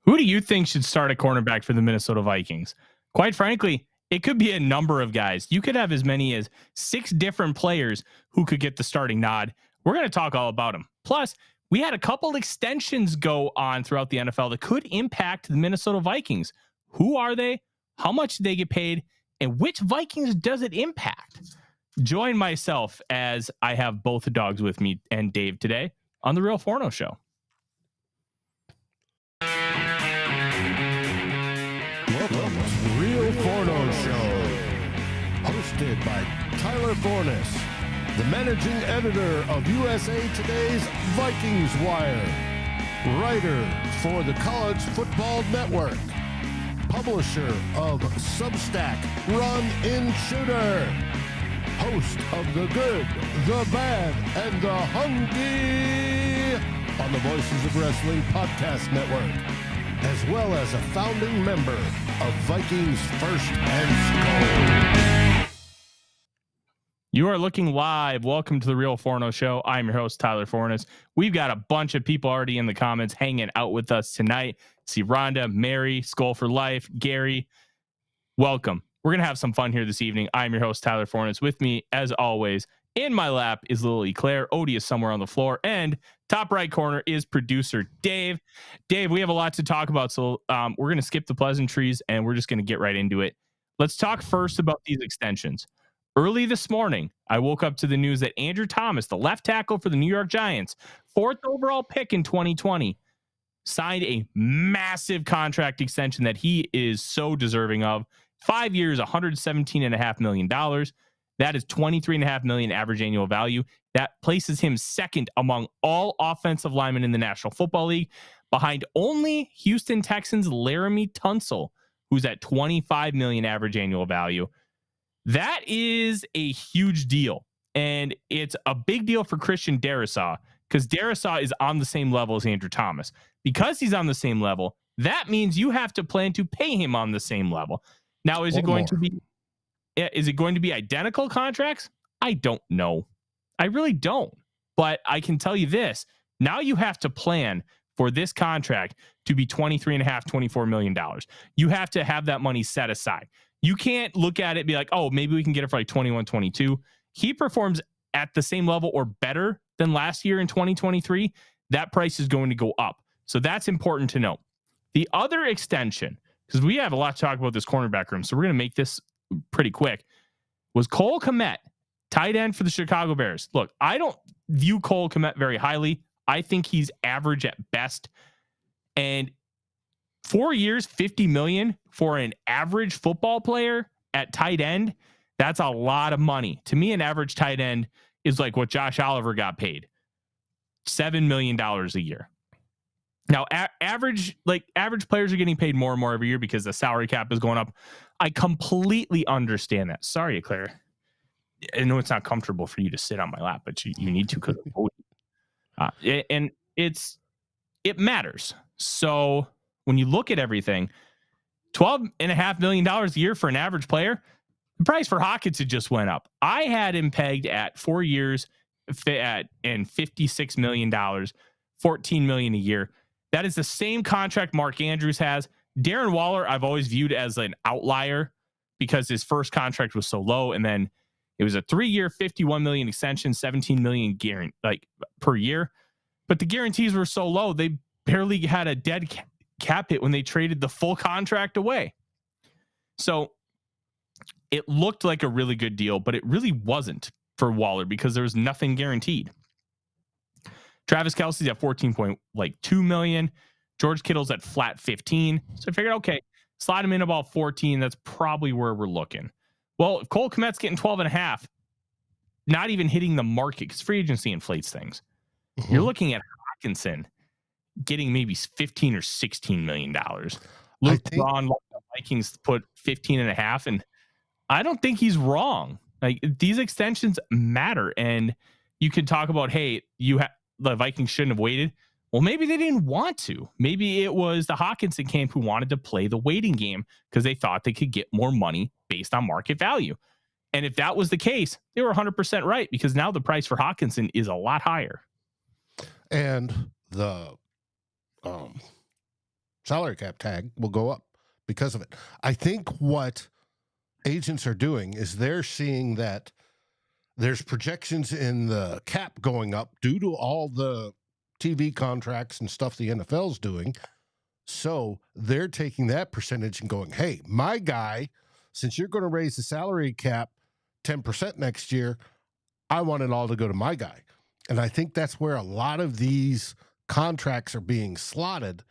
Who do you think should start a cornerback for the Minnesota Vikings? Quite frankly, it could be a number of guys. You could have as many as 6 different players who could get the starting nod. We're going to talk all about them. Plus, we had a couple extensions go on throughout the NFL that could impact the Minnesota Vikings. Who are they? How much do they get paid? And which Vikings does it impact? Join myself as I have both dogs with me and Dave today on the Real Forno Show. Welcome to the Real Forno Show, hosted by Tyler Fornes, the managing editor of USA Today's Vikings Wire, writer for the College Football Network, publisher of Substack Run In Shooter, host of The Good, The Bad, and The Hungry on the Voices of Wrestling Podcast Network, as well as a founding member of Vikings First and SKOL. You are looking live. Welcome to the Real Forno Show. I'm your host, Tyler Fornes. We've got a bunch of people already in the comments hanging out with us tonight. See Rhonda, Mary, SKOL for Life, Gary. Welcome. We're going to have some fun here this evening. I'm your host, Tyler Fornes. With me, as always, in my lap is little Eclair. Odie is somewhere on the floor. And top right corner is producer Dave. Dave, we have a lot to talk about, so we're going to skip the pleasantries and we're just going to get right into it. Let's talk first about these extensions. Early this morning, I woke up to the news that Andrew Thomas, the left tackle for the New York Giants, 4th overall pick in 2020, signed a massive contract extension that he is so deserving of. 5 years, $117.5 million. That is $23.5 million average annual value. That places him second among all offensive linemen in the National Football League, behind only Houston Texans' Laramie Tunsil, who's at $25 million average annual value. That is a huge deal. And it's a big deal for Christian Darrisaw, because Darrisaw is on the same level as Andrew Thomas. Because he's on the same level, that means you have to plan to pay him on the same level. Now, is it going to be identical contracts? I don't know. I really don't. But I can tell you this. Now you have to plan for this contract to be $23.5, $24 million. You have to have that money set aside. You can't look at it and be like, oh, maybe we can get it for like 21, 22. He performs at the same level or better than last year in 2023. That price is going to go up. So that's important to know. The other extension, because we have a lot to talk about this cornerback room, so we're going to make this pretty quick, was Cole Kmet, tight end for the Chicago Bears. Look, I don't view Cole Kmet very highly. I think he's average at best. And 4 years, $50 million for an average football player at tight end, that's a lot of money. To me, an average tight end is like what Josh Oliver got paid, $7 million a year. Now, average players are getting paid more and more every year because the salary cap is going up. I completely understand that. Sorry, Claire. I know it's not comfortable for you to sit on my lap, but you need to because and it matters. So when you look at everything, $12.5 million a year for an average player, the price for Hockenson just went up. I had him pegged at 4 years and $56 million, $14 million a year. That is the same contract Mark Andrews has. Darren Waller, I've always viewed as an outlier because his first contract was so low, and then it was a 3-year, $51 million extension, $17 million per year. But the guarantees were so low, they barely had a dead cap hit when they traded the full contract away. So it looked like a really good deal, but it really wasn't for Waller because there was nothing guaranteed. Travis Kelce's at $14.2 million. George Kittle's at flat 15. So I figured, okay, slide him in about 14. That's probably where we're looking. Well, if Cole Kmet's getting 12.5, not even hitting the market because free agency inflates things. Mm-hmm. You're looking at Hockenson getting maybe $15 or $16 million. Luke Braun, the Vikings put 15.5, and I don't think he's wrong. Like, these extensions matter, and you can talk about, hey, the Vikings shouldn't have waited. Well, maybe they didn't want to. Maybe it was the Hockenson camp who wanted to play the waiting game because they thought they could get more money based on market value. And if that was the case, they were 100% right, because now the price for Hockenson is a lot higher. And the salary cap tag will go up because of it. I think what agents are doing is they're seeing that there's projections in the cap going up due to all the TV contracts and stuff the NFL's doing. So they're taking that percentage and going, hey, my guy, since you're going to raise the salary cap 10% next year, I want it all to go to my guy. And I think that's where a lot of these contracts are being slotted,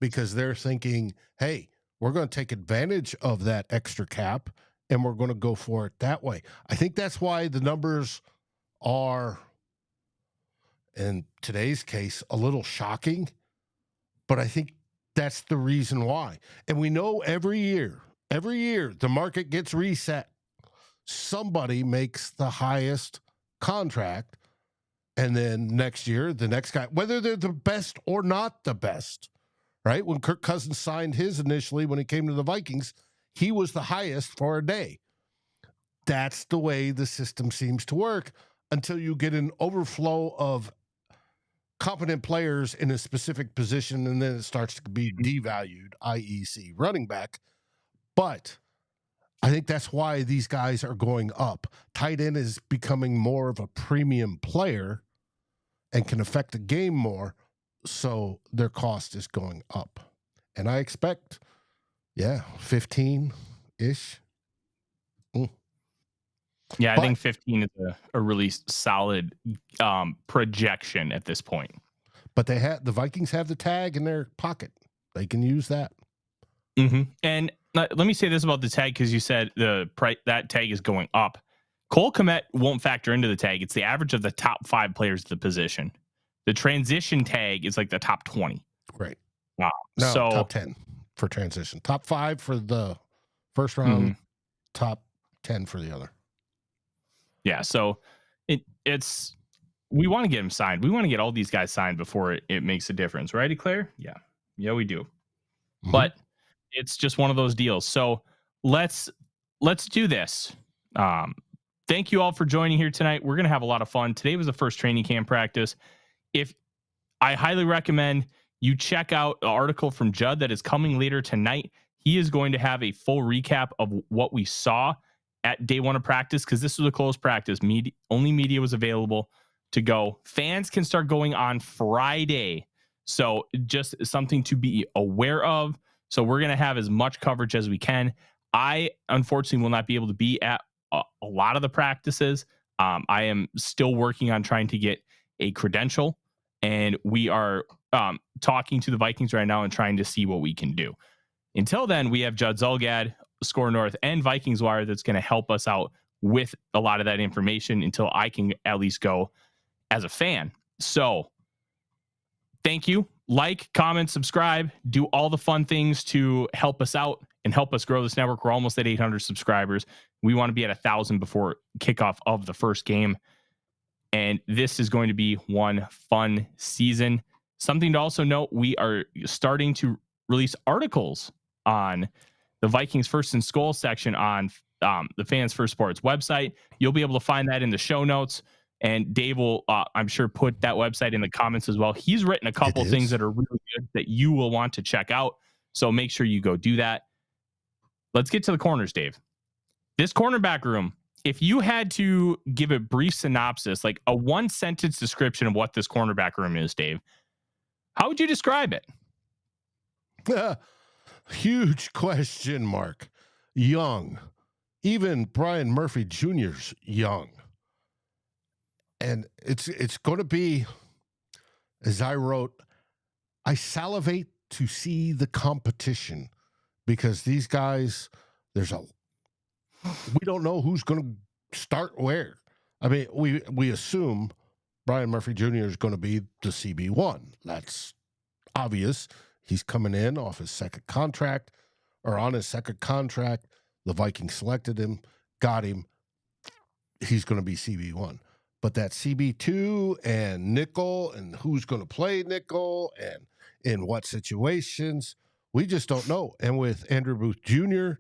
because they're thinking, hey, we're going to take advantage of that extra cap and we're going to go for it that way. I think that's why the numbers are, in today's case, a little shocking, but I think that's the reason why. And we know every year, the market gets reset. Somebody makes the highest contract, and then next year, the next guy, whether they're the best or not the best, right? When Kirk Cousins signed his initially, when he came to the Vikings, he was the highest for a day. That's the way the system seems to work until you get an overflow of competent players in a specific position, and then it starts to be devalued, i.e. running back. But I think that's why these guys are going up. Tight end is becoming more of a premium player and can affect the game more, so their cost is going up. And I expect, 15-ish. Yeah, I think 15 is a really solid projection at this point. But the Vikings have the tag in their pocket. They can use that. Mm-hmm. And let me say this about the tag, because you said that tag is going up. Cole Kmet won't factor into the tag. It's the average of the top 5 players of the position. The transition tag is like the top 20. Right. Wow. No, so top 10 for transition. Top 5 for the first round, top 10 for the other. Yeah, so it's we want to get him signed. We want to get all these guys signed before it makes a difference, right, Eclair? Yeah, we do. Mm-hmm. But it's just one of those deals. So let's do this. Thank you all for joining here tonight. We're gonna have a lot of fun. Today was the first training camp practice. I highly recommend you check out an article from Judd that is coming later tonight. He is going to have a full recap of what we saw at day 1 of practice, because this was a closed practice. Only media was available to go. Fans can start going on Friday. So just something to be aware of. So we're going to have as much coverage as we can. I, unfortunately, will not be able to be at a lot of the practices. I am still working on trying to get a credential, and we are talking to the Vikings right now and trying to see what we can do. Until then, we have Judd Zulgad, Score North, and Vikings Wire that's going to help us out with a lot of that information until I can at least go as a fan. So thank you. Like, comment, subscribe, do all the fun things to help us out and help us grow this network. We're almost at 800 subscribers. We want to be at 1,000 before kickoff of the first game. And this is going to be one fun season. Something to also note, we are starting to release articles on the Vikings First and SKOL section on the Fans First Sports website. You'll be able to find that in the show notes. And Dave will, I'm sure, put that website in the comments as well. He's written a couple things that are really good that you will want to check out. So make sure you go do that. Let's get to the corners, Dave. This cornerback room, if you had to give a brief synopsis, like a 1-sentence description of what this cornerback room is, Dave, how would you describe it? Huge question mark. Young. Even Byron Murphy Jr.'s young. And it's going to be, as I wrote, I salivate to see the competition, because these guys, we don't know who's going to start where. I mean, we assume Byron Murphy Jr. is going to be the CB1. That's obvious. He's coming in off his second contract, or on his second contract. The Vikings selected him, got him. He's going to be CB1. But that CB2 and nickel, and who's going to play nickel and in what situations, we just don't know. And with Andrew Booth Jr.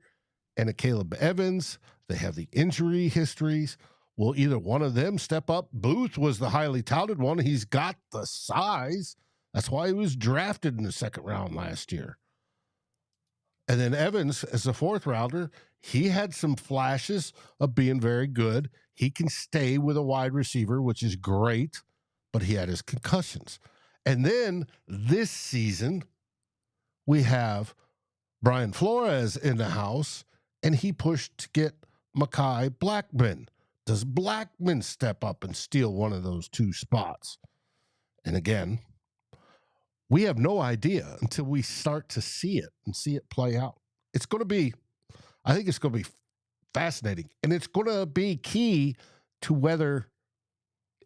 and Akayleb Evans, they have the injury histories. Will either one of them step up? Booth was the highly touted one. He's got the size. That's why he was drafted in the second round last year. And then Evans, as a fourth rounder, he had some flashes of being very good. He can stay with a wide receiver, which is great, but he had his concussions. And then this season, we have Brian Flores in the house, and he pushed to get Mekhi Blackmon. Does Blackmon step up and steal one of those two spots? And again, we have no idea until we start to see it and see it play out. It's going to be, I think it's going to be fascinating. And it's going to be key to whether,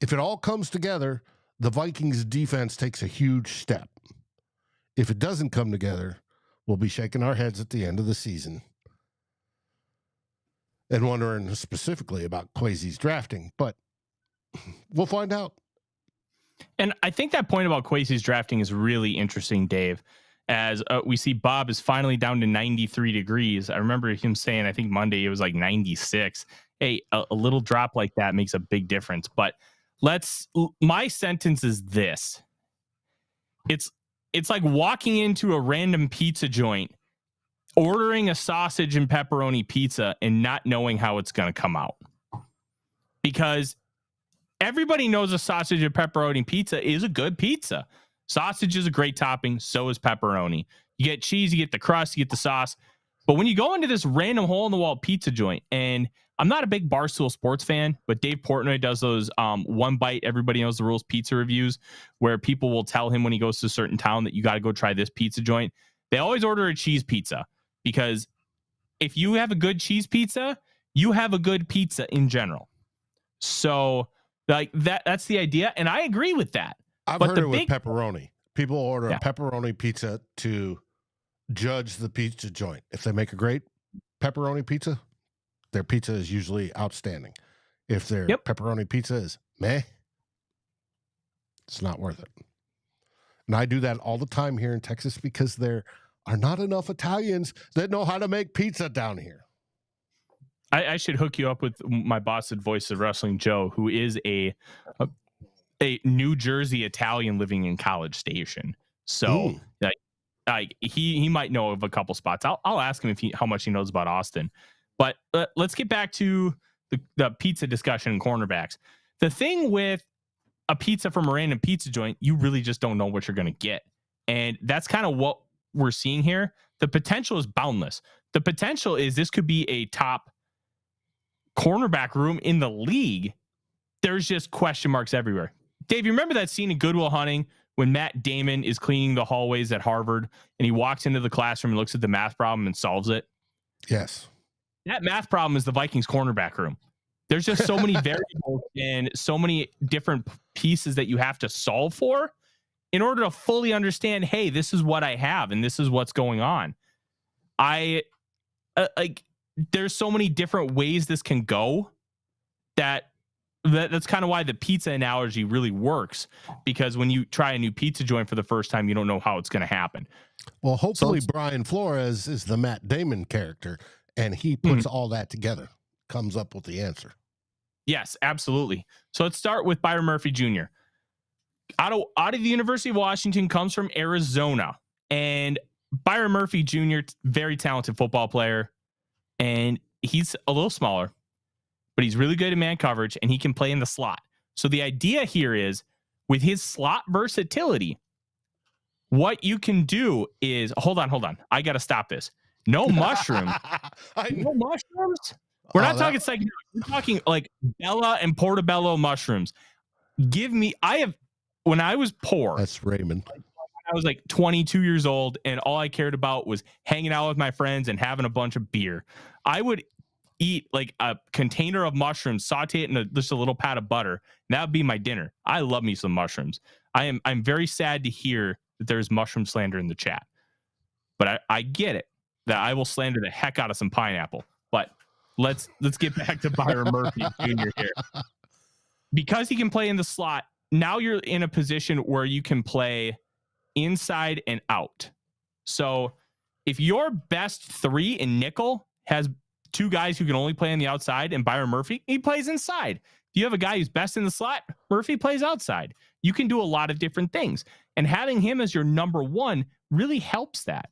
if it all comes together, the Vikings defense takes a huge step. If it doesn't come together, we'll be shaking our heads at the end of the season and wondering specifically about Kwesi's drafting. But we'll find out. And I think that point about Kwesi's drafting is really interesting, Dave, as we see Bob is finally down to 93 degrees. I remember him saying, I think Monday it was like 96. Hey, a little drop like that makes a big difference. But my sentence is this. It's like walking into a random pizza joint, ordering a sausage and pepperoni pizza and not knowing how it's going to come out. Because everybody knows a sausage and pepperoni pizza is a good pizza. Sausage is a great topping. So is pepperoni. You get cheese, you get the crust, you get the sauce. But when you go into this random hole in the wall pizza joint, and I'm not a big Barstool Sports fan, but Dave Portnoy does those one bite, everybody knows the rules pizza reviews where people will tell him when he goes to a certain town that you got to go try this pizza joint. They always order a cheese pizza because if you have a good cheese pizza, you have a good pizza in general. So like that's the idea. And I agree with that. I've heard it with pepperoni. People order a pepperoni pizza to judge the pizza joint. If they make a great pepperoni pizza, their pizza is usually outstanding. If their pepperoni pizza is meh, it's not worth it. And I do that all the time here in Texas because there are not enough Italians that know how to make pizza down here. I should hook you up with my boss at Voice of Wrestling, Joe, who is a New Jersey Italian living in College Station. So he might know of a couple spots. I'll ask him how much he knows about Austin. But let's get back to the pizza discussion and cornerbacks. The thing with a pizza from a random pizza joint, you really just don't know what you're going to get. And that's kind of what we're seeing here. The potential is boundless. The potential is this could be a top cornerback room in the league. There's just question marks everywhere. Dave, you remember that scene in Good Will Hunting when Matt Damon is cleaning the hallways at Harvard and he walks into the classroom and looks at the math problem and solves it? Yes. That math problem is the Vikings cornerback room. There's just so many variables and so many different pieces that you have to solve for in order to fully understand, hey, this is what I have and this is what's going on. There's so many different ways this can go that's kind of why the pizza analogy really works, because when you try a new pizza joint for the first time, you don't know how it's going to happen. Well, hopefully Brian Flores is the Matt Damon character and he puts all that together, comes up with the answer. Yes, absolutely. So let's start with Byron Murphy Jr. Out of the University of Washington, comes from Arizona. And Byron Murphy Jr., very talented football player. And he's a little smaller, but he's really good at man coverage and he can play in the slot. So the idea here is with his slot versatility, what you can do is hold on. I got to stop this. No mushrooms. No mushrooms. We're not talking psychedelics. We're talking like Bella and Portobello mushrooms. When I was poor. That's Raymond. I was like 22 years old and all I cared about was hanging out with my friends and having a bunch of beer. I would eat like a container of mushrooms, saute it in just a little pat of butter. And that would be my dinner. I love me some mushrooms. I'm very sad to hear that there's mushroom slander in the chat, but I get it that I will slander the heck out of some pineapple. But let's get back to Byron Murphy Jr. here. Because he can play in the slot, now you're in a position where you can play inside and out. So if your best three in nickel has two guys who can only play on the outside and Byron Murphy, he plays inside. If you have a guy who's best in the slot, Murphy plays outside. You can do a lot of different things. And having him as your number one really helps that.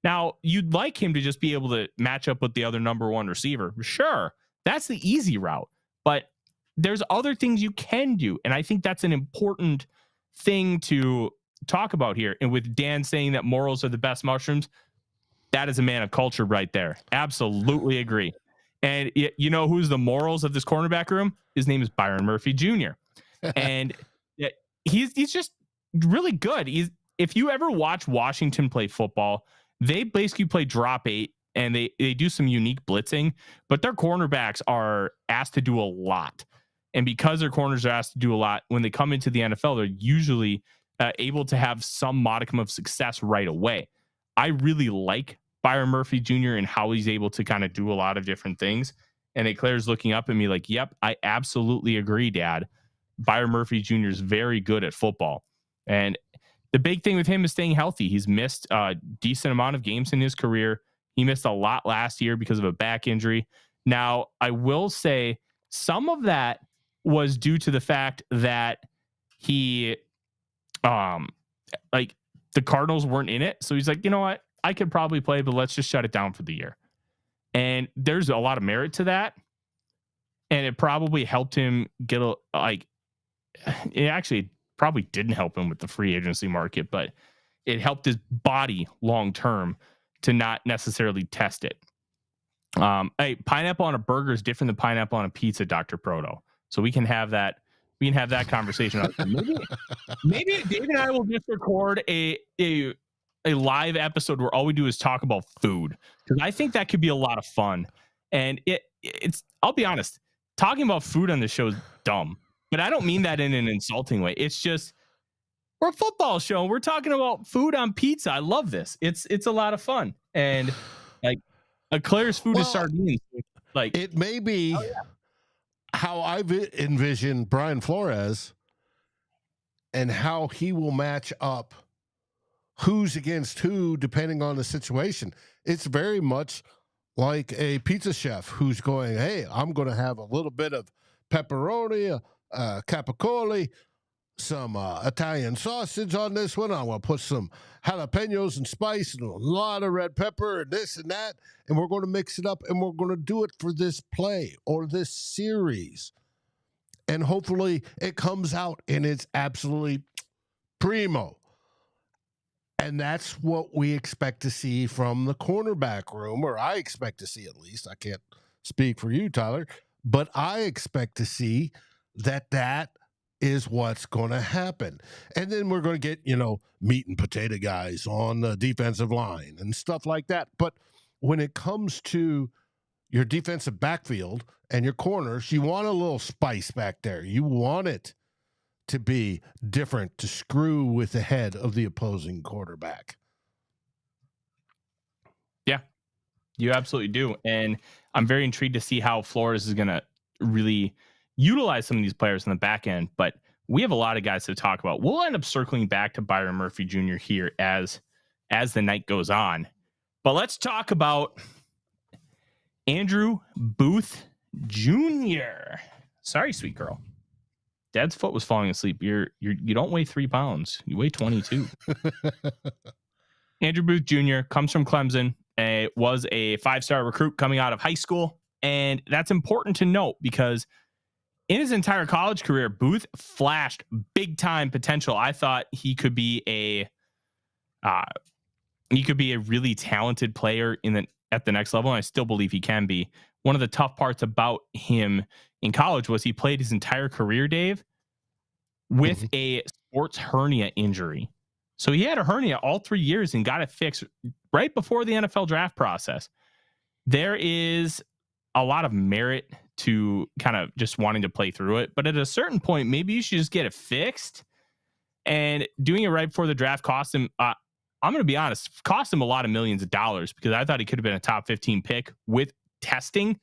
Now, you'd like him to just be able to match up with the other number one receiver. Sure, that's the easy route. But there's other things you can do. And I think that's an important thing to talk about here. And with Dan saying that morals are the best mushrooms, that is a man of culture right there. Absolutely agree. And you know who's the morals of this cornerback room? His name is Byron Murphy Jr. And he's just really good. If you ever watch Washington play football, they basically play drop 8 and they do some unique blitzing, but their cornerbacks are asked to do a lot. And because their corners are asked to do a lot, when they come into the NFL, they're usually able to have some modicum of success right away. I really like Byron Murphy Jr. and how he's able to kind of do a lot of different things. And Claire's looking up at me like, yep, I absolutely agree, Dad. Byron Murphy Jr. is very good at football. And the big thing with him is staying healthy. He's missed a decent amount of games in his career. He missed a lot last year because of a back injury. Now, I will say some of that was due to the fact that he, like the Cardinals weren't in it. So he's like, you know what? I could probably play, but let's just shut it down for the year. And there's a lot of merit to that. And it probably helped him get it actually probably didn't help him with the free agency market, but it helped his body long-term to not necessarily test it. Hey, pineapple on a burger is different than pineapple on a pizza, Dr. Proto. So we can have that. We can have that conversation. Maybe Dave and I will just record a live episode where all we do is talk about food, because I think that could be a lot of fun. And it's I'll be honest, talking about food on the show is dumb, but I don't mean that in an insulting way. It's just we're a football show. We're talking about food on pizza. I love this. It's a lot of fun. And like Claire's food is sardines. Like it may be how I've envisioned Brian Flores and how he will match up who's against who, depending on the situation. It's very much like a pizza chef who's going, hey, I'm going to have a little bit of pepperoni, capicola, some Italian sausage on this one. I'm going to put some jalapenos and spice and a lot of red pepper and this and that. And we're going to mix it up and we're going to do it for this play or this series. And hopefully it comes out and it's absolutely primo. And that's what we expect to see from the cornerback room, or I expect to see at least. I can't speak for you, Tyler, but I expect to see that is what's going to happen. And then we're going to get, meat and potato guys on the defensive line and stuff like that. But when it comes to your defensive backfield and your corners, you want a little spice back there. You want it to be different, to screw with the head of the opposing quarterback. Yeah, you absolutely do. And I'm very intrigued to see how Flores is going to really utilize some of these players in the back end. But we have a lot of guys to talk about. We'll end up circling back to Byron Murphy Jr. here as the night goes on. But let's talk about Andrew Booth Jr. Sorry, sweet girl. Dad's foot was falling asleep. You don't weigh 3 pounds. You weigh 22. Andrew Booth Jr. comes from Clemson. Was a 5-star recruit coming out of high school. And that's important to note because in his entire college career, Booth flashed big time potential. I thought he could be a really talented player at the next level. And I still believe he can be. One of the tough parts about him in college was he played his entire career, Dave, with a sports hernia injury. So he had a hernia all 3 years and got it fixed right before the NFL draft process. There is a lot of merit to kind of just wanting to play through it. But at a certain point, maybe you should just get it fixed. And doing it right before the draft cost him, I'm going to be honest, cost him a lot of millions of dollars because I thought he could have been a top 15 pick with testing.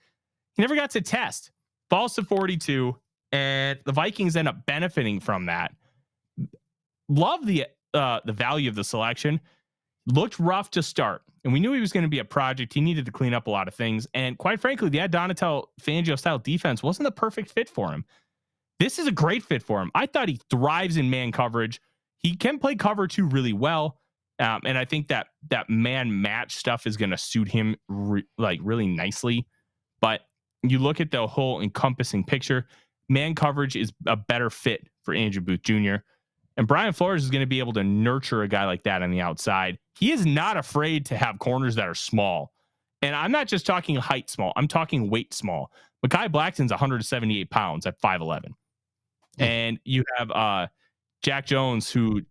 He never got to test. Falls to 42, and the Vikings end up benefiting from that. Love the value of the selection. Looked rough to start, and we knew he was going to be a project. He needed to clean up a lot of things, and quite frankly, the Donatello Fangio style defense wasn't the perfect fit for him. This is a great fit for him. I thought he thrives in man coverage. He can play cover 2 really well. And I think that man match stuff is going to suit him really nicely. But you look at the whole encompassing picture, man coverage is a better fit for Andrew Booth Jr. And Brian Flores is going to be able to nurture a guy like that on the outside. He is not afraid to have corners that are small. And I'm not just talking height small. I'm talking weight small. Mekhi Blackton's 178 pounds at 5'11". And you have Jack Jones, who,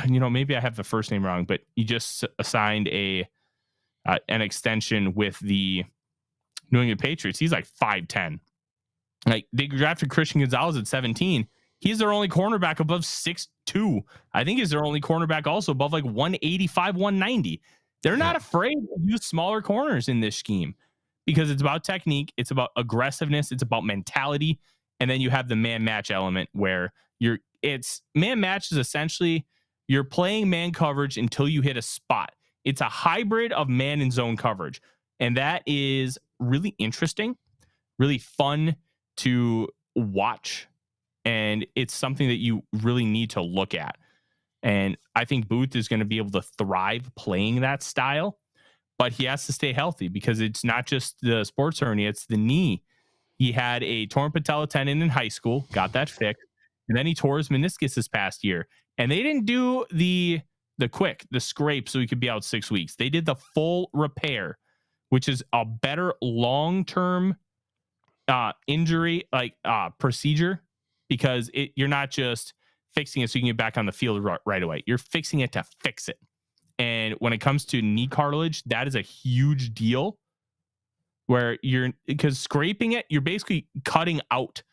maybe I have the first name wrong, but he just signed an extension with the New England Patriots. He's like 5'10". Like, they drafted Christian Gonzalez at 17. He's their only cornerback above 6'2". I think he's their only cornerback also above like 185, 190. They're not afraid to use smaller corners in this scheme because it's about technique, it's about aggressiveness, it's about mentality, and then you have the man match element where man match is essentially you're playing man coverage until you hit a spot. It's a hybrid of man and zone coverage, and that is really interesting, really fun to watch, and it's something that you really need to look at. And I think Booth is going to be able to thrive playing that style, but he has to stay healthy because it's not just the sports hernia, it's the knee. He had a torn patella tendon in high school, got that fixed, and then he tore his meniscus this past year. And they didn't do the scrape so he could be out 6 weeks. They did the full repair, which is a better long-term injury procedure, because you're not just fixing it so you can get back on the field right away. You're fixing it to fix it. And when it comes to knee cartilage, that is a huge deal, where because scraping it, you're basically cutting out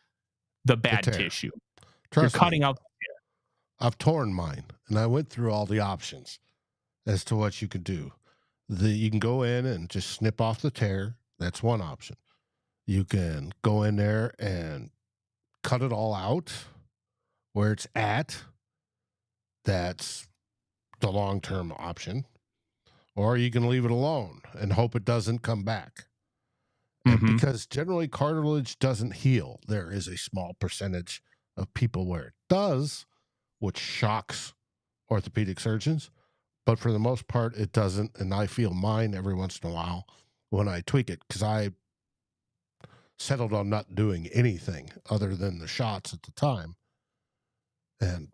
the bad tissue. You're cutting out the tear. I've torn mine, and I went through all the options as to what you could do. You can go in and just snip off the tear. That's one option. You can go in there and cut it all out where it's at. That's the long-term option. Or you can leave it alone and hope it doesn't come back. And because generally cartilage doesn't heal, there is a small percentage of people where it does, which shocks orthopedic surgeons. But for the most part, it doesn't. And I feel mine every once in a while when I tweak it, because I settled on not doing anything other than the shots at the time.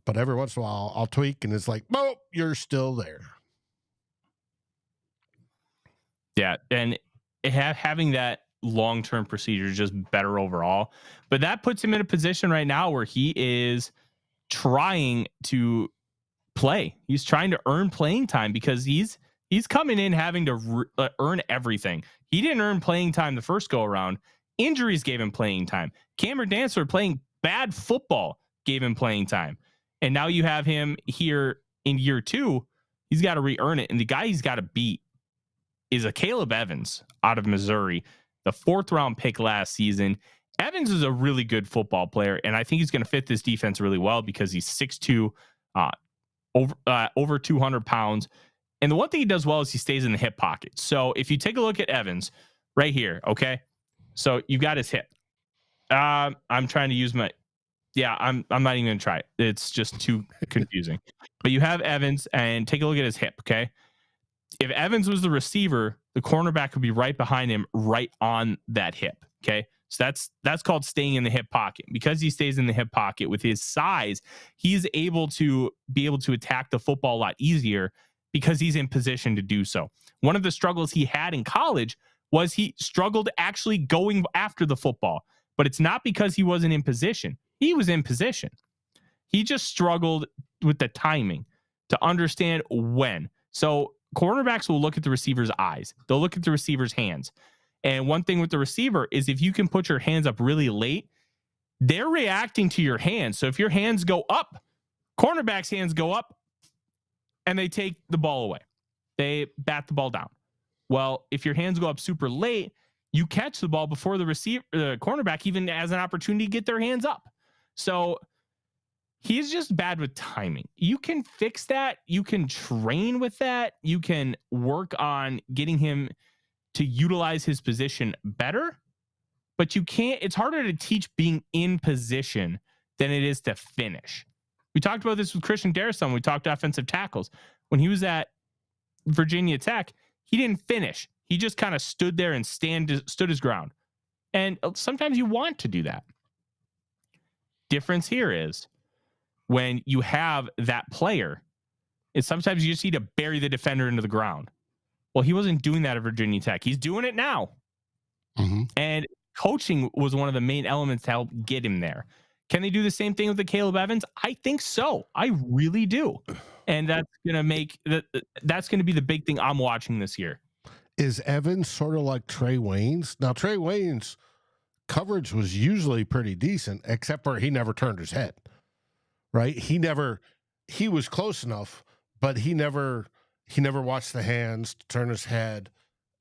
But every once in a while, I'll tweak, and it's like, oh, you're still there. Yeah, and having that long-term procedure is just better overall. But that puts him in a position right now where he is trying to play. He's trying to earn playing time, because he's coming in having to earn everything. He didn't earn playing time the first go around. Injuries gave him playing time. Cameron Dantzler playing bad football gave him playing time. And now you have him here in year 2. He's got to re-earn it. And the guy he's got to beat is Akayleb Evans out of Missouri, the 4th round pick last season. Evans is a really good football player, and I think he's going to fit this defense really well because he's 6'2", over 200 pounds. And the one thing he does well is he stays in the hip pocket. So if you take a look at Evans right here, okay? So you've got his hip. I'm trying to use I'm not even going to try it. It's just too confusing. But you have Evans, and take a look at his hip, okay? If Evans was the receiver, the cornerback would be right behind him, right on that hip, okay? So that's called staying in the hip pocket. Because he stays in the hip pocket with his size, he's able to attack the football a lot easier because he's in position to do so. One of the struggles he had in college was he struggled actually going after the football, but it's not because he wasn't in position. He was in position. He just struggled with the timing to understand when. So cornerbacks will look at the receiver's eyes. They'll look at the receiver's hands. And one thing with the receiver is if you can put your hands up really late, they're reacting to your hands. So if your hands go up, cornerbacks' hands go up, and they take the ball away. They bat the ball down. Well, if your hands go up super late, you catch the ball before the cornerback even has an opportunity to get their hands up. So he's just bad with timing. You can fix that. You can train with that. You can work on getting him to utilize his position better, but you can't. It's harder to teach being in position than it is to finish. We talked about this with Christian Darrisaw when we talked offensive tackles. when he was at Virginia Tech, he didn't finish. He just kind of stood there and stood his ground. And sometimes you want to do that. Difference here is when you have that player, is sometimes you just need to bury the defender into the ground. Well, he wasn't doing that at Virginia Tech. He's doing it now. Mm-hmm. And coaching was one of the main elements to help get him there. Can they do the same thing with the Akayleb Evans? I think so. I really do. And that's going to be the big thing I'm watching this year. Is Evans sort of like Trey Waynes? Now, Trey Waynes' coverage was usually pretty decent, except for he never turned his head, right? He was close enough, but he never watched the hands to turn his head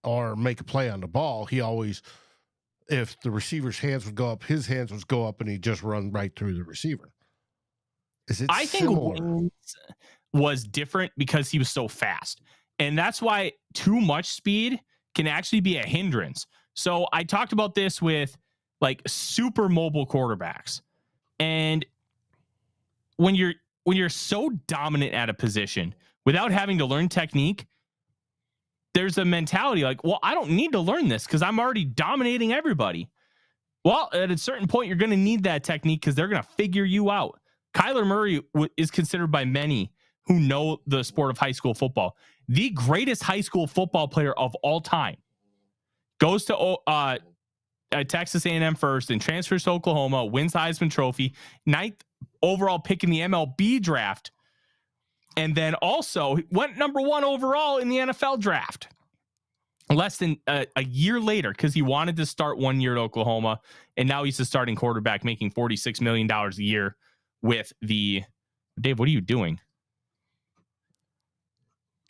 or make a play on the ball. He always, if the receiver's hands would go up, his hands would go up and he'd just run right through the receiver. Is it similar? Think Waynes was different because he was so fast. And that's why too much speed can actually be a hindrance. So I talked about this with like super mobile quarterbacks. And when you're so dominant at a position without having to learn technique, there's a mentality like, well, I don't need to learn this because I'm already dominating everybody. Well, at a certain point, you're going to need that technique because they're going to figure you out. Kyler Murray is considered by many who know the sport of high school football the greatest high school football player of all time. Goes to Texas A&M first and transfers to Oklahoma, wins the Heisman Trophy, 9th overall pick in the MLB draft, and then also went number 1 overall in the NFL draft. Less than a year later, because he wanted to start 1 year at Oklahoma, and now he's the starting quarterback, making $46 million a year with the... Dave, what are you doing?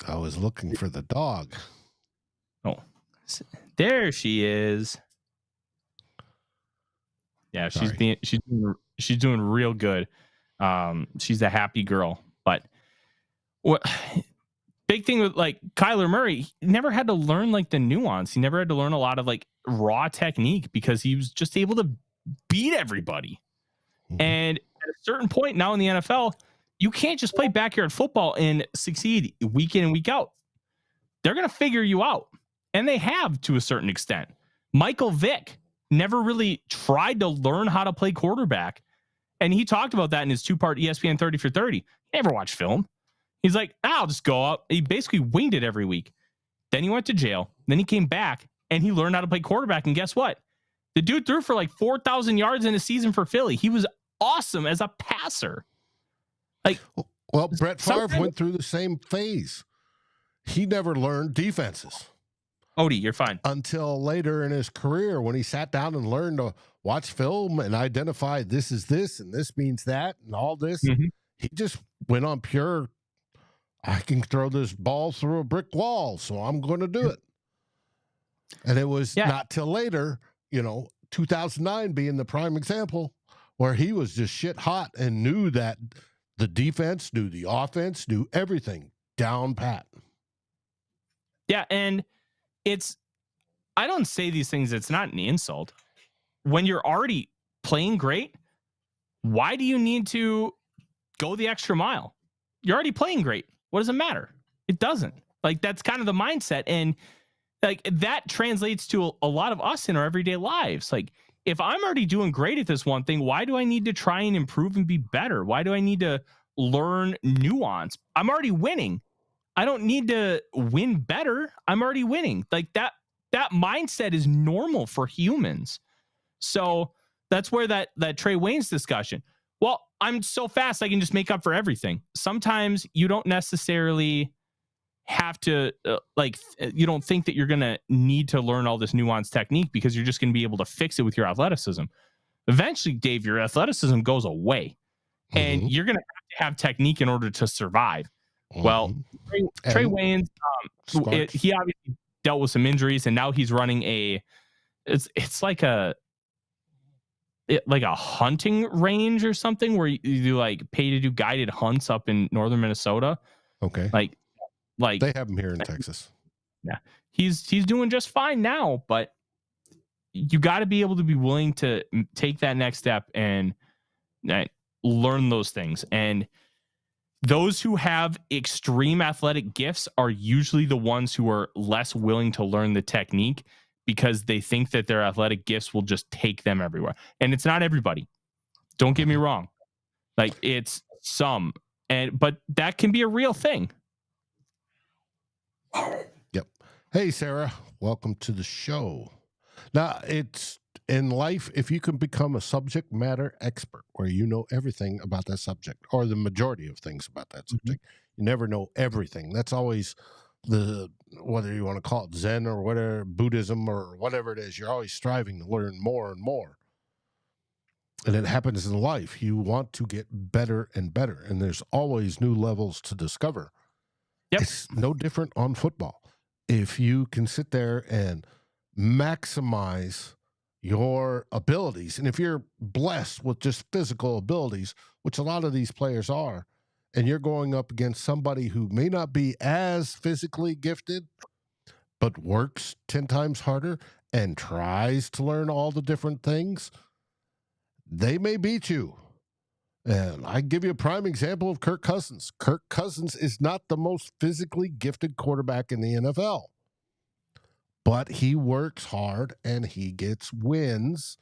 I was looking for the dog. Oh, there she is. Yeah, Sorry. she's doing real good. She's a happy girl. But what big thing with like Kyler Murray, he never had to learn like the nuance. He never had to learn a lot of like raw technique because he was just able to beat everybody. Mm-hmm. And at a certain point now in the NFL, you can't just play backyard football and succeed week in and week out. They're going to figure you out. And they have to a certain extent. Michael Vick never really tried to learn how to play quarterback. And he talked about that in his 2-part ESPN 30 for 30. He never watched film. He's like, I'll just go up. He basically winged it every week. Then he went to jail. Then he came back and he learned how to play quarterback. And guess what? The dude threw for like 4,000 yards in a season for Philly. He was awesome as a passer. Like, well, Brett Favre went through the same phase. He never learned defenses. Odie, you're fine. Until later in his career when he sat down and learned to watch film and identify this is this and this means that and all this. Mm-hmm. He just went on pure, I can throw this ball through a brick wall, so I'm going to do it. And it was not till later, 2009 being the prime example, where he was just shit hot and knew that the defense, knew the offense, knew everything down pat. Yeah, and I don't say these things, it's not an insult. When you're already playing great, why do you need to go the extra mile? You're already playing great. What does it matter? It doesn't. Like, that's kind of the mindset. And like that translates to a lot of us in our everyday lives. Like, if I'm already doing great at this one thing, why do I need to try and improve and be better? Why do I need to learn nuance? I'm already winning. I don't need to win better. I'm already winning. Like that mindset is normal for humans. So that's where that Trey Waynes discussion. Well, I'm so fast, I can just make up for everything. Sometimes you don't necessarily have to you don't think that you're going to need to learn all this nuanced technique because you're just going to be able to fix it with your athleticism. Eventually, Dave, your athleticism goes away and you're going to have technique in order to survive. Mm-hmm. Well, Trey Waynes, he obviously dealt with some injuries and now he's running it's like a hunting range or something where you do like pay to do guided hunts up in northern Minnesota. Okay. Like they have him here in Texas. Yeah. He's doing just fine now, but you got to be able to be willing to take that next step and learn those things. And those who have extreme athletic gifts are usually the ones who are less willing to learn the technique because they think that their athletic gifts will just take them everywhere. And it's not everybody. Don't get me wrong. Like, it's some, but that can be a real thing. Yep. Hey, Sarah, welcome to the show. Now, it's in life, if you can become a subject matter expert where you know everything about that subject, or the majority of things about that subject, you never know everything. That's always whether you want to call it Zen or whatever, Buddhism or whatever it is, you're always striving to learn more and more. And it happens in life. You want to get better and better, and there's always new levels to discover. Yep. It's no different on football. If you can sit there and maximize your abilities, and if you're blessed with just physical abilities, which a lot of these players are, and you're going up against somebody who may not be as physically gifted, but works 10 times harder and tries to learn all the different things, they may beat you. And I give you a prime example of Kirk Cousins. Kirk Cousins is not the most physically gifted quarterback in the NFL, but he works hard and he gets wins,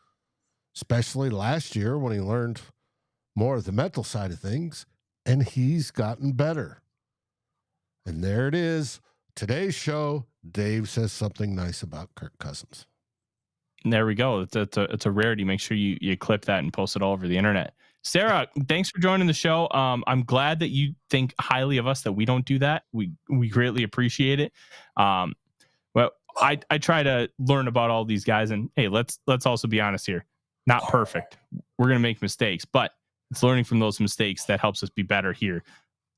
especially last year when he learned more of the mental side of things, and he's gotten better. And there it is. Today's show, Dave says something nice about Kirk Cousins. And there we go. It's a rarity. Make sure you clip that and post it all over the internet. Sarah, thanks for joining the show. I'm glad that you think highly of us, that we don't do that. We greatly appreciate it. Well, I try to learn about all these guys, and hey, let's also be honest here. Not perfect. We're gonna make mistakes, but it's learning from those mistakes that helps us be better here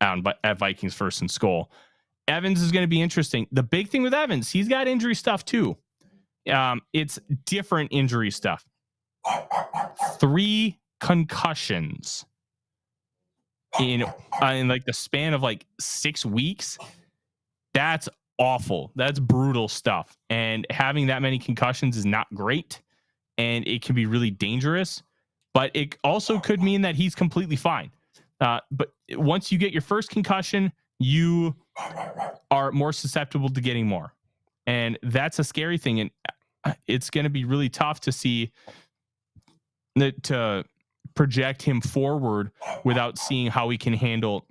at Vikings First and SKOL. Evans is going to be interesting. The big thing with Evans, he's got injury stuff too. It's different injury stuff. 3 concussions in like the span of like 6 weeks. That's awful. That's brutal stuff. And having that many concussions is not great, and it can be really dangerous. But it also could mean that he's completely fine. But once you get your first concussion, you are more susceptible to getting more. And that's a scary thing. And it's going to be really tough to see to project him forward without seeing how he can handle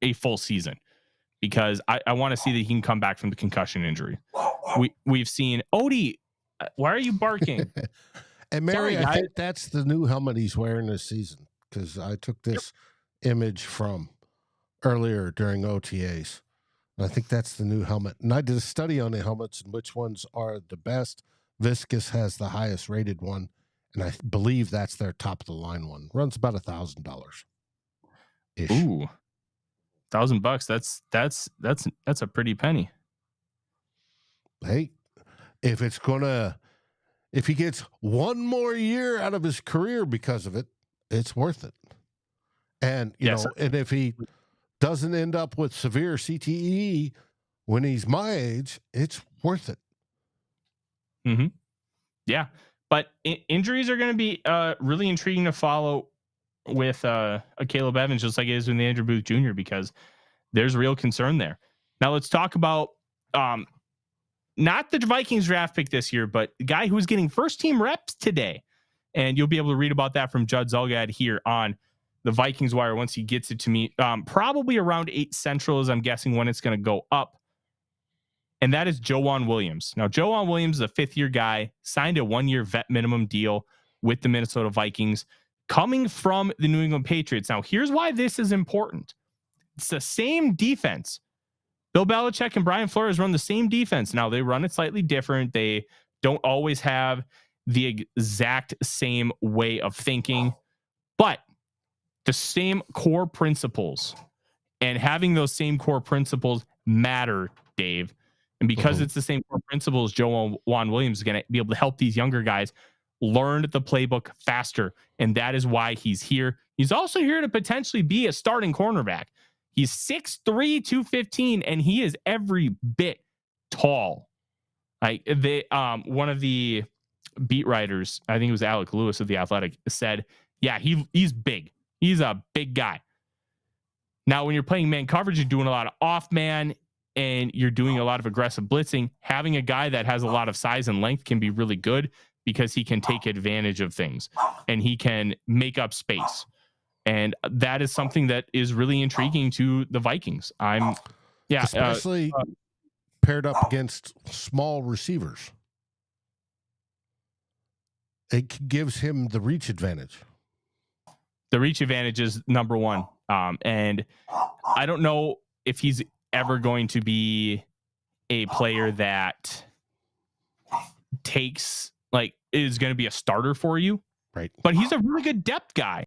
a full season. Because I want to see that he can come back from the concussion injury. We've seen Odie. Why are you barking? And Mary, sorry, I think that's the new helmet he's wearing this season, because I took this image from earlier during OTAs. And I think that's the new helmet. And I did a study on the helmets and which ones are the best. Viscus has the highest rated one, and I believe that's their top of the line one. Runs about $1,000. Ooh, $1,000. That's a pretty penny. Hey, if he gets one more year out of his career because of it, it's worth it. And, you know, and if he doesn't end up with severe CTE when he's my age, it's worth it. Mm-hmm. Yeah. But injuries are going to be really intriguing to follow with Akayleb Evans, just like it is with Andrew Booth Jr., because there's real concern there. Now let's talk about not the Vikings draft pick this year, but the guy who was getting first team reps today. And you'll be able to read about that from Judd Zulgad here on the Vikings Wire once he gets it to me, probably around 8 Central, as I'm guessing when it's going to go up. And that is Joejuan Williams. Now, Joejuan Williams is a 5th-year guy, signed a 1-year vet minimum deal with the Minnesota Vikings, coming from the New England Patriots. Now, here's why this is important. It's the same defense. Bill Belichick and Brian Flores run the same defense. Now, they run it slightly different. They don't always have the exact same way of thinking, but the same core principles, and having those same core principles matter, Dave. And because it's the same core principles, Joejuan Williams is going to be able to help these younger guys learn the playbook faster. And that is why he's here. He's also here to potentially be a starting cornerback. He's 6'3", 215, and he is every bit tall. Like one of the beat writers, I think it was Alec Lewis of The Athletic, said, yeah, he's big. He's a big guy. Now, when you're playing man coverage, you're doing a lot of off man and you're doing a lot of aggressive blitzing. Having a guy that has a lot of size and length can be really good because he can take advantage of things and he can make up space. And that is something that is really intriguing to the Vikings. Especially paired up against small receivers. It gives him the reach advantage. The reach advantage is number one. And I don't know if he's ever going to be a player that is going to be a starter for you. Right. But he's a really good depth guy.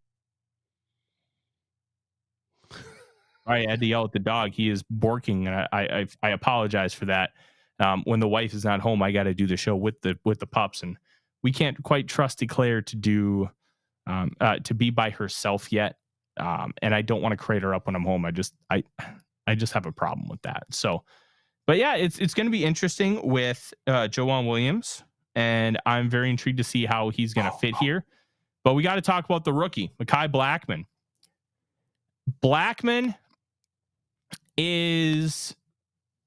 All right, I had to yell at the dog. He is barking, and I apologize for that. When the wife is not home, I got to do the show with the pups, and we can't quite trust Claire to do to be by herself yet. And I don't want to crate her up when I'm home. I just have a problem with that. So, but yeah, it's going to be interesting with Joejuan Williams, and I'm very intrigued to see how he's going to fit here. But we got to talk about the rookie, Mekhi Blackmon. Blackmon is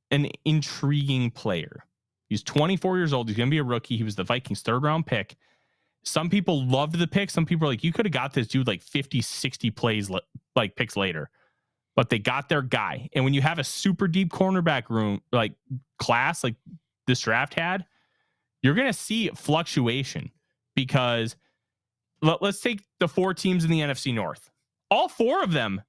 an intriguing player. He's 24 years old. He's going to be a rookie. He was the Vikings' third-round pick. Some people loved the pick. Some people are like, you could have got this dude like 50, 60 plays, like picks later. But they got their guy. And when you have a super deep cornerback room, like class, like this draft had, you're going to see fluctuation because let's take the 4 teams in the NFC North. All 4 of them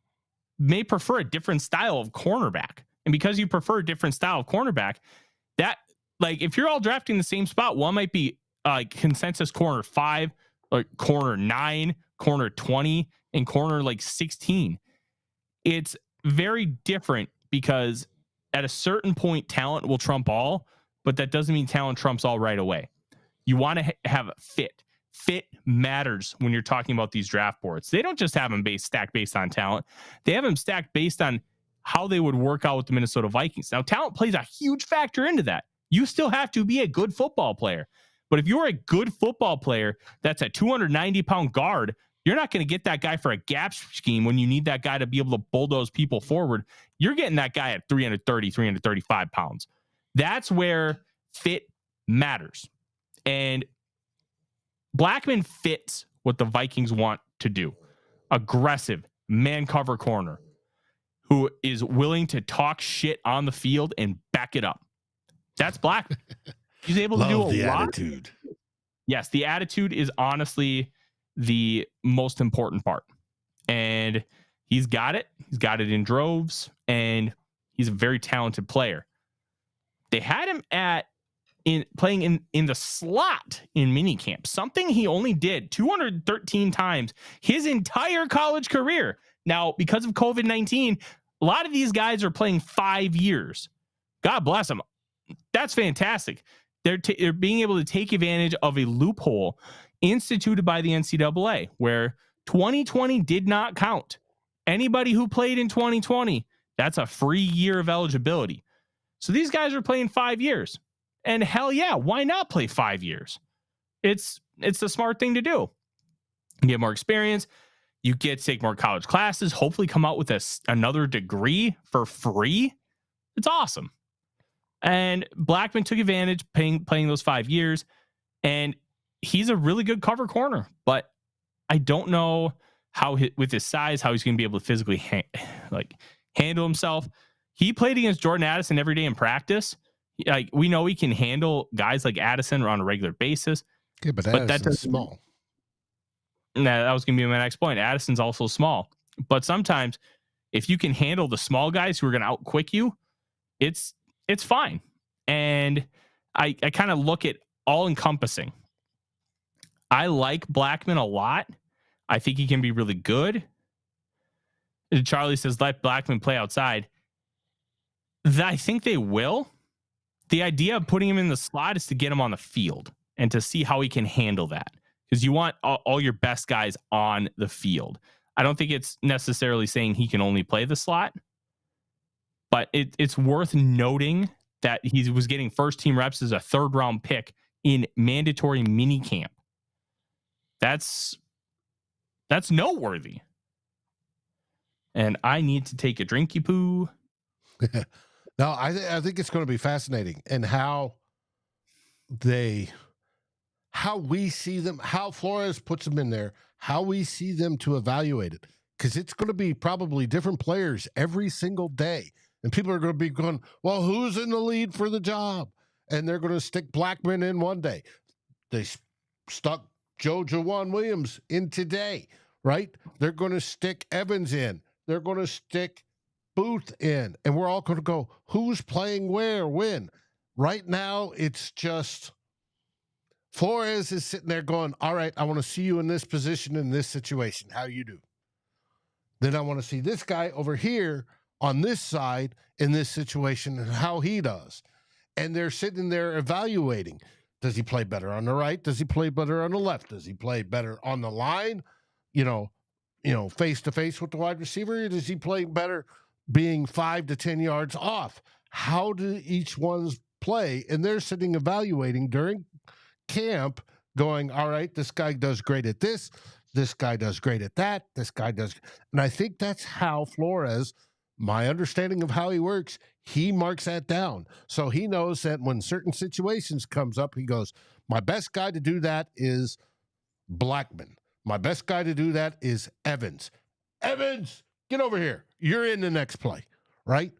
may prefer a different style of cornerback. And because you prefer a different style of cornerback, that, like, if you're all drafting the same spot, one might be consensus corner 5, or corner 9, corner 20, and corner like 16. It's very different because at a certain point, talent will trump all, but that doesn't mean talent trumps all right away. You want to have a fit. Fit matters when you're talking about these draft boards. They don't just have them stacked based on talent. They have them stacked based on how they would work out with the Minnesota Vikings. Now, talent plays a huge factor into that. You still have to be a good football player. But if you're a good football player that's a 290-pound guard, you're not going to get that guy for a gap scheme when you need that guy to be able to bulldoze people forward. You're getting that guy at 330, 335 pounds. That's where fit matters. And Blackmon fits what the Vikings want to do. Aggressive, man cover corner who is willing to talk shit on the field and back it up. That's Blackmon. He's able to do a lot. Attitude. Yes, the attitude is honestly the most important part. And he's got it. He's got it in droves, and he's a very talented player. They had him playing in the slot in minicamp, something he only did 213 times his entire college career. Now, because of COVID-19, a lot of these guys are playing 5 years. God bless them. That's fantastic. They're being able to take advantage of a loophole instituted by the NCAA where 2020 did not count. Anybody who played in 2020, that's a free year of eligibility. So these guys are playing 5 years. And hell yeah, why not play 5 years? It's the smart thing to do. You get more experience. You get to take more college classes, hopefully come out with another degree for free. It's awesome. And Blackmon took advantage playing those 5 years. And he's a really good cover corner. But I don't know how with his size, how he's going to be able to physically handle himself. He played against Jordan Addison every day in practice. Like, we know he can handle guys like Addison on a regular basis. Yeah, but Addison's small. That was going to be my next point. Addison's also small. But sometimes if you can handle the small guys who are going to outquick you, it's fine. And I kind of look at all encompassing. I like Blackmon a lot. I think he can be really good. And Charlie says, let Blackmon play outside. I think they will. The idea of putting him in the slot is to get him on the field and to see how he can handle that. Because you want all your best guys on the field. I don't think it's necessarily saying he can only play the slot. But it's worth noting that he was getting first team reps as a 3rd round pick in mandatory mini camp. That's noteworthy. and I need to take a drinky poo. No, I think it's going to be fascinating, and how we see them, how Flores puts them in there, how we see them to evaluate it, because it's going to be probably different players every single day, and people are going to be going, well, who's in the lead for the job? And they're going to stick Blackmon in one day. They stuck Joejuan Williams in today, right? They're going to stick Evans in. They're going to stick Booth in, and we're all going to go, who's playing where, when? Right now, it's just Flores is sitting there going, all right, I want to see you in this position, in this situation, how you do. Then I want to see this guy over here on this side in this situation and how he does. And they're sitting there evaluating. Does he play better on the right? Does he play better on the left? Does he play better on the line, face to face with the wide receiver? Or does he play better being 5 to 10 yards off? How do each one's play? And they're sitting evaluating during camp, going, all right, this guy does great at this guy does great at that, this guy does. And I think that's how Flores, my understanding of how he works, he marks that down. So he knows that when certain situations comes up, he goes, my best guy to do that is Blackmon. My best guy to do that is Evans. Evans, get over here. You're in the next play, right?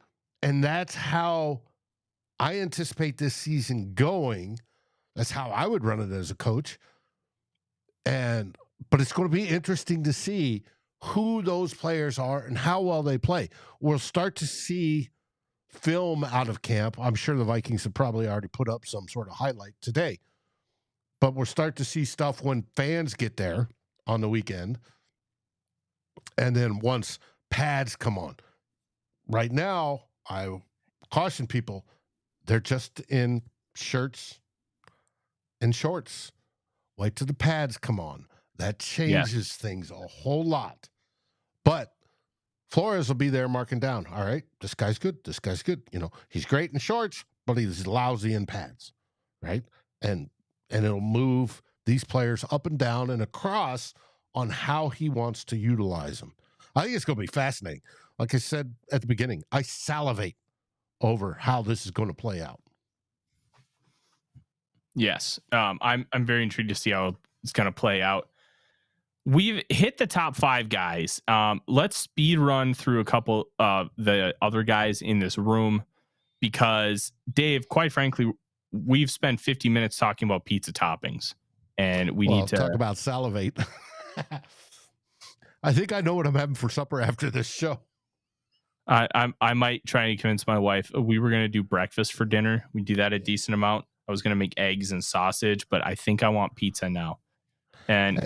And that's how I anticipate this season going. That's how I would run it as a coach. But it's going to be interesting to see who those players are and how well they play. We'll start to see film out of camp. I'm sure the Vikings have probably already put up some sort of highlight today. But we'll start to see stuff when fans get there on the weekend. And then once pads come on. Right now, I caution people, they're just in shirts and shorts. Wait till the pads come on. That changes things a whole lot. But Flores will be there marking down. All right, this guy's good. This guy's good. He's great in shorts, but he's lousy in pads, right? And it'll move these players up and down and across on how he wants to utilize them. I think it's going to be fascinating. Like I said at the beginning, I salivate over how this is going to play out. Yes, I'm very intrigued to see how it's going to play out. We've hit the top 5 guys. Let's speed run through a couple of the other guys in this room, because Dave, quite frankly, we've spent 50 minutes talking about pizza toppings, and we need to talk about salivate. I think I know what I'm having for supper after this show. I might try and convince my wife. We were going to do breakfast for dinner. We do that a decent amount. I was going to make eggs and sausage, but I think I want pizza now. And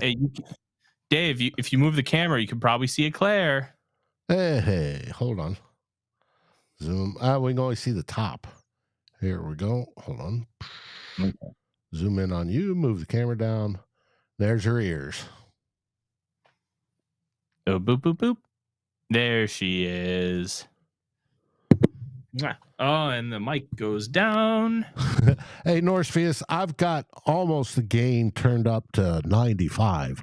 Dave, if you move the camera, you can probably see Eclair. Hey, hold on. Zoom. We can only see the top. Here we go. Hold on. Okay. Zoom in on you. Move the camera down. There's your ears. Oh, boop, boop, boop. There she is. Oh, and the mic goes down. Hey, Norsefius, I've got almost the gain turned up to 95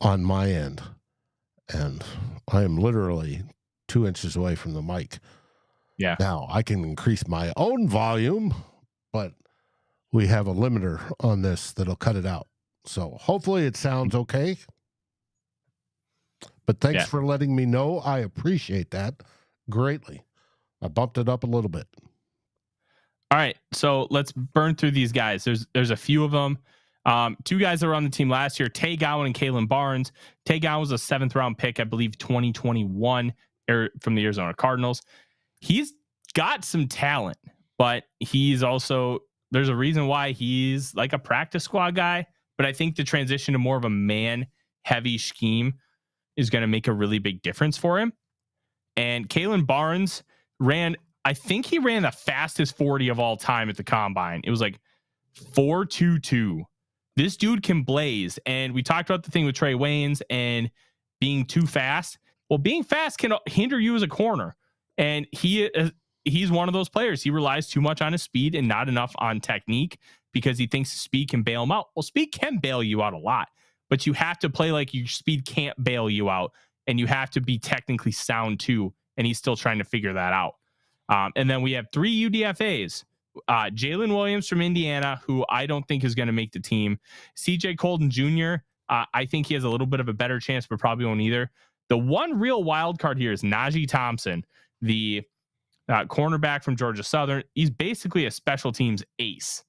on my end. And I am literally 2 inches away from the mic. Yeah. Now, I can increase my own volume, but we have a limiter on this that'll cut it out. So hopefully it sounds okay. But thanks for letting me know. I appreciate that greatly. I bumped it up a little bit. All right, so let's burn through these guys. There's a few of them. 2 guys that were on the team last year, Tay Gowan and Kalen Barnes. Tay Gowan was a 7th round pick, I believe 2021 from the Arizona Cardinals. He's got some talent, but he's also, there's a reason why he's like a practice squad guy. But I think the transition to more of a man heavy scheme is going to make a really big difference for him. And Kalen Barnes I think he ran the fastest 40 of all time at the combine. It was like 4.22. This dude can blaze. And we talked about the thing with Trey Waynes and being too fast. Well, being fast can hinder you as a corner. And he's one of those players. He relies too much on his speed and not enough on technique because he thinks speed can bail him out. Well, speed can bail you out a lot, but you have to play like your speed can't bail you out. and you have to be technically sound too. And he's still trying to figure that out. And then we have 3 UDFAs. Jalen Williams from Indiana, who I don't think is going to make the team. CJ Colton Jr., I think he has a little bit of a better chance, but probably won't either. The one real wild card here is Najee Thompson, the cornerback from Georgia Southern. He's basically a special teams ace.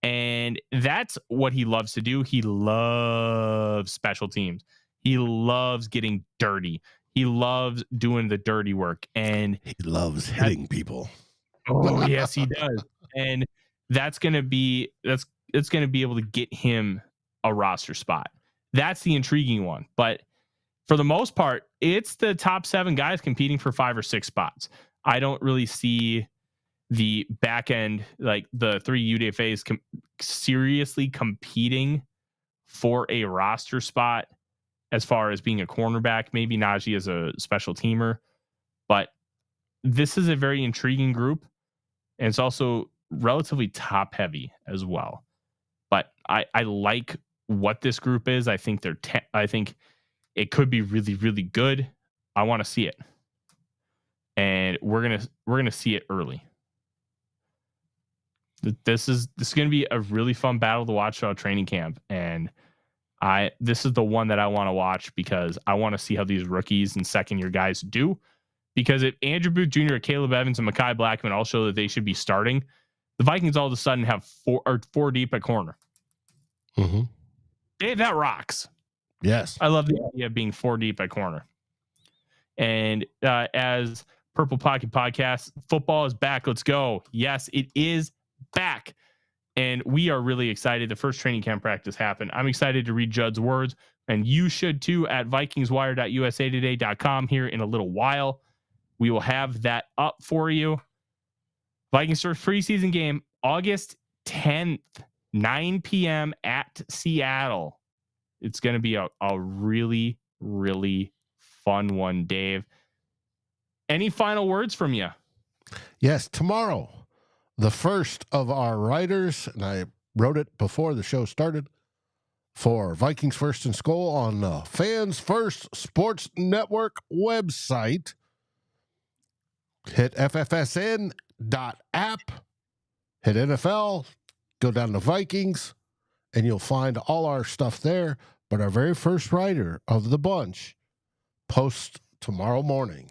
And that's what he loves to do. He loves special teams. He loves getting dirty. He loves doing the dirty work. And he loves hitting people. Oh, yes, he does. And it's going to be able to get him a roster spot. That's the intriguing one. But for the most part, it's the top 7 guys competing for 5 or 6 spots. I don't really see the back end, like the 3 UDFAs seriously competing for a roster spot as far as being a cornerback. Maybe Najee is a special teamer, but this is a very intriguing group. And it's also relatively top heavy as well. But I like what this group is. I think I think it could be really, really good. I want to see it. And we're gonna see it early. This is going to be a really fun battle to watch throughout training camp, and this is the one that I want to watch because I want to see how these rookies and second year guys do. Because if Andrew Booth Jr., Akayleb Evans, and Mekhi Blackmon all show that they should be starting, the Vikings all of a sudden have 4 deep at corner. Mm-hmm. Dave, that rocks. Yes, I love the idea of being 4 deep at corner. And as Purple Pocket Podcast, football is back. Let's go. Yes, it is back. And we are really excited. The first training camp practice happened. I'm excited to read Judd's words, and you should too at VikingsWire.usatoday.com here in a little while. We will have that up for you. Vikings first preseason game, August 10th, 9 p.m. at Seattle. It's going to be a really, really fun one, Dave. Any final words from you? Yes, tomorrow, the first of our writers, and I wrote it before the show started, for Vikings First and SKOL on the Fans First Sports Network website. Hit ffsn.app, hit NFL, go down to Vikings, and you'll find all our stuff there. But our very first writer of the bunch posts tomorrow morning,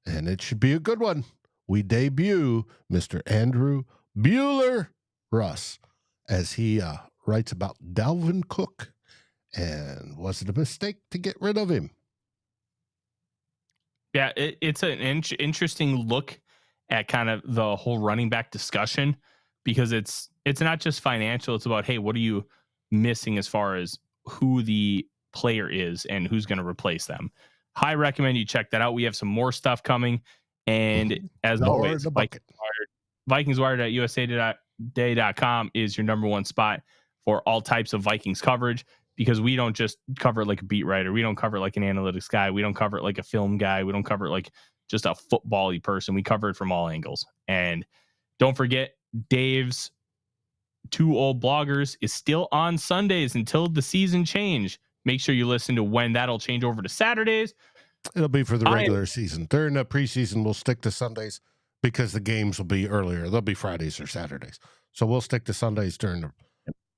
and it should be a good one. We debut Mr. Andrew Bueller Russ as he writes about Dalvin Cook, and was it a mistake to get rid of him? Yeah, it's an interesting look at kind of the whole running back discussion, because it's not just financial. It's about, hey, what are you missing as far as who the player is and who's going to replace them. I recommend you check that out. We have some more stuff coming. And as always, VikingsWire.usatoday.com is your number one spot for all types of Vikings coverage, because we don't just cover it like a beat writer. We don't cover it like an analytics guy. We don't cover it like a film guy. We don't cover it like just a football-y person. We cover it from all angles. And don't forget, Dave's Two Old Bloggers is still on Sundays until the season change. Make sure you listen to when that'll change over to Saturdays. It'll be for the regular season. During the preseason, we'll stick to Sundays because the games will be earlier. They'll be Fridays or Saturdays. So we'll stick to Sundays during the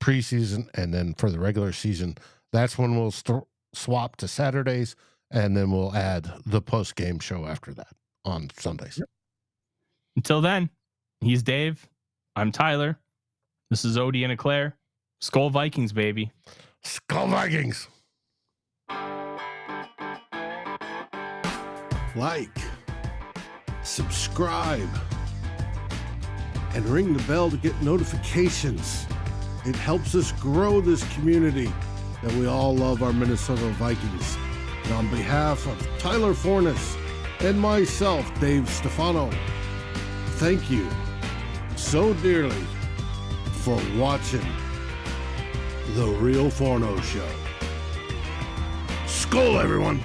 preseason, and then for the regular season, that's when we'll swap to Saturdays, and then we'll add the post-game show after that on Sundays. Yep. Until then, he's Dave. I'm Tyler. This is Odie and Eclair. SKOL Vikings, baby. SKOL Vikings. Like, subscribe, and ring the bell to get notifications. It helps us grow this community that we all love, our Minnesota Vikings. And on behalf of Tyler Fornes and myself, Dave Stefano, thank you so dearly for watching the Real Forno Show. SKOL, everyone.